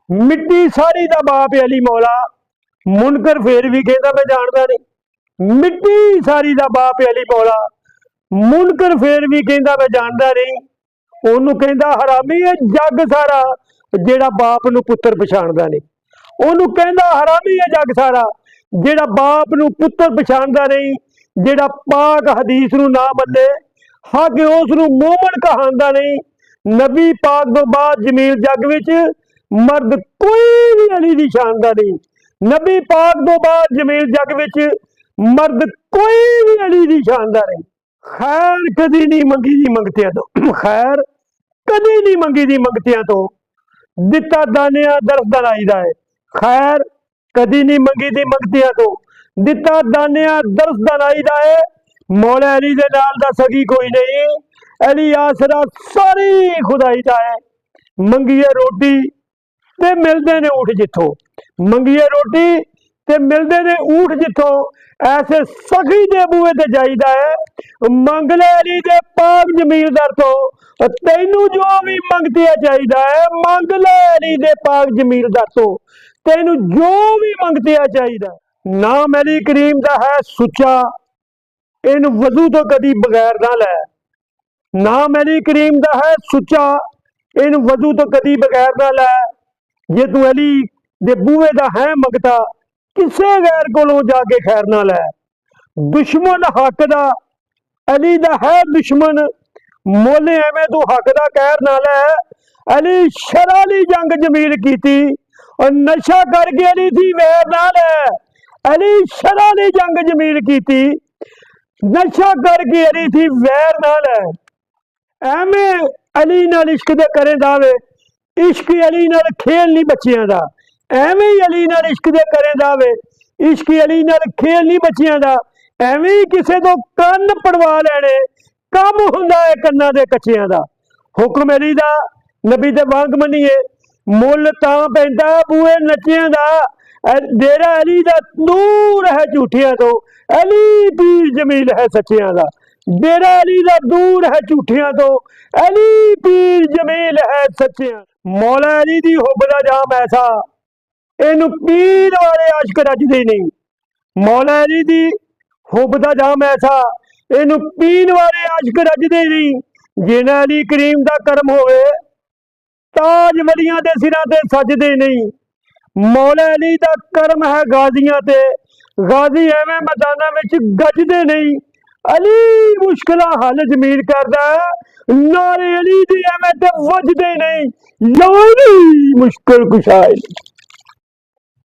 मिट्टी सारी दा बाप अली मौला। मुनकर फिर भी कहता मैं जानता नहीं। मिट्टी सारी दा बाप अली मौला। मुनकर फिर भी कहता मैं जानता नहीं। ओनू कहता हरामी है जग सारा जेड़ा बाप नू पुत्र पछाणदा नहीं। ओनू कहता हरामी है जग सारा जेड़ा बाप नू पुत्र पछाणदा नहीं, जेड़ा पाक हदीस नू ना मन्ने, हक उस नू मोमन कहांदा नहीं। नबी पाक तो बाद जमील जग विच मर्द कोई भी अली दी शानदा नहीं। नबी पाक तो बाद जमील जग विच मर्द कोई भी अली दी शानदा नहीं। खैर कदी नहीं मंगी दी मंगतियां तो, खैर कदी नहीं मंगी दी मंगतियां तो, दिता दानिया दरस दलाई दा है। खैर कदी नहीं मंगी दी मंगतियां तो, दिता दानिया दरस दलाई दा है। मौला अली दे नाल दा सगी कोई नहीं, अली आसरा सारी खुदाई दा है। मंगीए रोटी ते मिलदे ने ऊठ जिथों, मंगीए रोटी ते मिलदे ने ऊठ जिथों, ऐसे सखी दे बूहे ते जाईदा है। मंग ले अली दे पाक जमीलदार तो, तैनू जो भी मंगते चाहिदा है। मंग ले अली दे पाक जमीलदार तो, तैनू जो भी मंगते चाहिदा। नाम अली करीम दा है सुच्चा, इन वजू तो कदी बगैर ना लै। नाम अली करीम दा है सुच्चा, इन वजू तो कदी बगैर ना लै। जे तू अली दे बूहे दा है मंगता, किसे गैर कोलों जाके खैर ना लै। दुश्मन हक दा अली दा है दुश्मन, मोले एवें तू हक दा कहर ना लै। अली शराली जंग जमील कीती और नशा करके अली थी वैर ना लै। अली शराली जंग जमील कीती, नशा करके अली थी वैर ना लै। एवें अली नाल इश्क दे करें दावे, इश्क अली नाल खेल नहीं बच्चियां दा। एवें ही अली नाल इश्क दे करें दावे, इश्क अली नाल खेल नहीं बच्चियां दा। एवें ही किसे तो कन्न पड़वा लैने, कम हुंदा है कन्ना दे कच्चियां दा। हुक्म अली दा नबी दे वांग मन्निए, मुल तां पैंदा बूए नच्चियां दा। डेरा अली दा दूर है झूठियां तो, अली पीर जमील है सच्चियां दा। डेरा अली दा दूर है झूठियां तो, अली पीर जमील है सच्चियां। मौला अली दी हुब दा जाम ऐसा, इनू पीर वाले आशिक रजदे नहीं। मौला अली दी हुब दा जाम ऐसा, इनू पीन वाले आशिक रजदे नहीं। जिन्ना अली करीम दा करम होवे, ताज वलियां दे सिरां ते सजदे नहीं। मौला अली दा करम है गाजियां ते, गाजी एवें मैदानां विच गजदे नहीं। अली मुश्किलां हल जमील करदा, नारे अली दी एवें ते वजदे नहीं। यानी मुश्किल कुशाए।